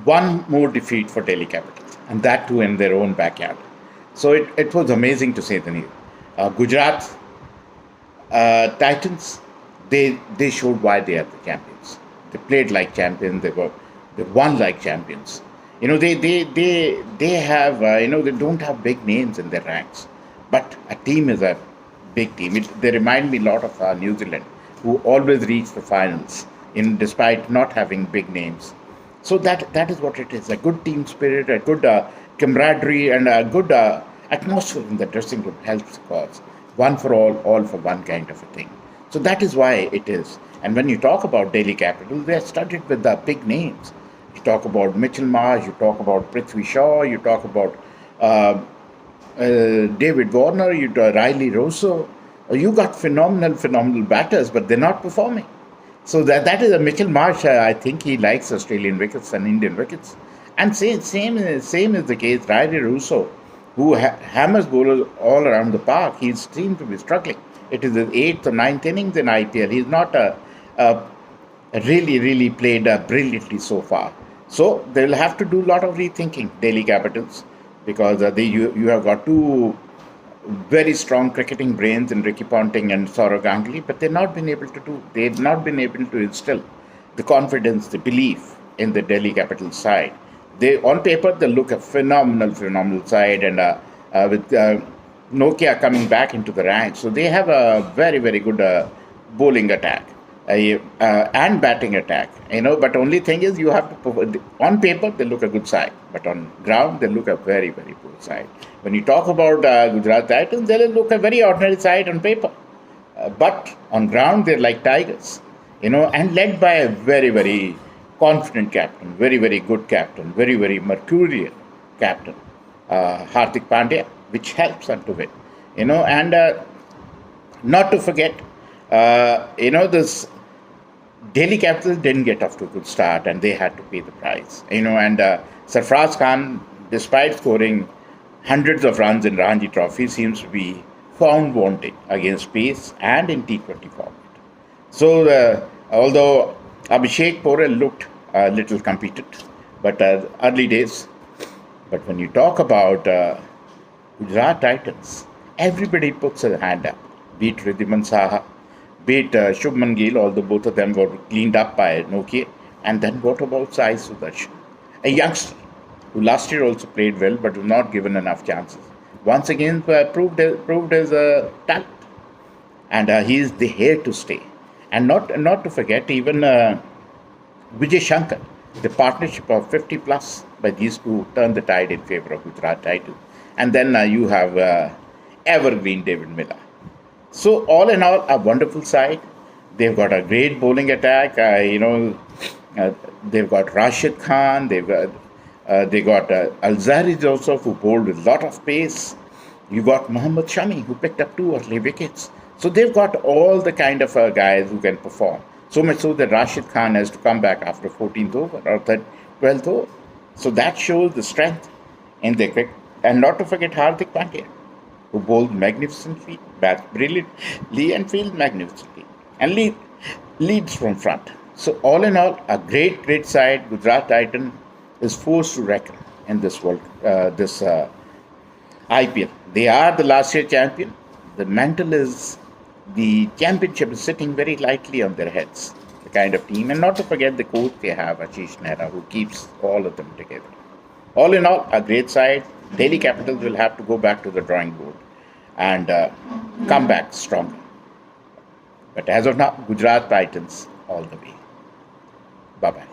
one more defeat for Delhi Capitals, and that too in their own backyard. So it was amazing to say the news. Gujarat Titans, they showed why they are the champions. They played like champions. They won like champions. They have they don't have big names in their ranks, but a team is a big team. They remind me a lot of New Zealand, who always reach the finals in despite not having big names. So that is what it is: a good team spirit, a good camaraderie, and a good atmosphere in the dressing room helps cause one for all for one kind of a thing. So that is why it is. And when you talk about Delhi Capital, they are studded with the big names. You talk about Mitchell Marsh, you talk about Prithvi Shaw, you talk about uh, David Warner, Riley Rosso. You got phenomenal batters, but they're not performing. So that is a Mitchell Marsh. I think he likes Australian wickets and Indian wickets. And same is the case. Riley Russo, who hammers bowlers all around the park, he seems to be struggling. It is his eighth or ninth innings in IPL. He's not a really played brilliantly so far. So they'll have to do a lot of rethinking, Delhi Capitals, because you have got two very strong cricketing brains in Ricky Ponting and Saurav Ganguly, but they've not been able to instill the confidence, the belief in the Delhi Capitals side. They on paper they look a phenomenal side, and with Nokia coming back into the ranks, so they have a very good bowling attack and batting attack. But only thing is you have to on paper they look a good side, but on ground they look a very poor side. When you talk about Gujarat Titans, they look a very ordinary side on paper, but on ground they're like tigers. And led by a very confident captain, very good captain, very mercurial captain, Hardik Pandya, which helps them to win. And not to forget, this Delhi Capitals didn't get off to a good start, and they had to pay the price. And Sarfraz Khan, despite scoring hundreds of runs in Ranji Trophy, seems to be found wanting against pace and in T20 format. So, although Abhishek Porel looked a little competent, but early days. But when you talk about Gujarat Titans, everybody puts a hand up. Be it Riddhiman Saha, be it Shubman Gill, although both of them got cleaned up by Nokia. And then what about Sai Sudarshan, a youngster who last year also played well but was not given enough chances. Once again proved his talent, and he is here to stay. And not to forget even Vijay Shankar, the partnership of 50 plus by these two turned the tide in favor of Gujarat Titans. And then you have evergreen David Miller. So all in all, a wonderful side. They've got a great bowling attack. They've got Rashid Khan. They got Alzari Joseph, who bowled with a lot of pace. You got Mohammad Shami, who picked up 2 early wickets. So they've got all the kind of guys who can perform. So much so that Rashid Khan has to come back after 14th over or 12th over. So that shows the strength in their cricket. And not to forget Hardik Pandya, who bowled magnificently, bats brilliantly, and fields magnificently, and leads from front. So all in all, a great side. Gujarat Titan is forced to reckon in this IPL. They are the last year champion. The championship is sitting very lightly on their heads, the kind of team. And not to forget the coach they have, Ashish Nehra, who keeps all of them together. All in all, a great side. Delhi Capitals will have to go back to the drawing board and come back stronger. But as of now, Gujarat Titans all the way. Bye-bye.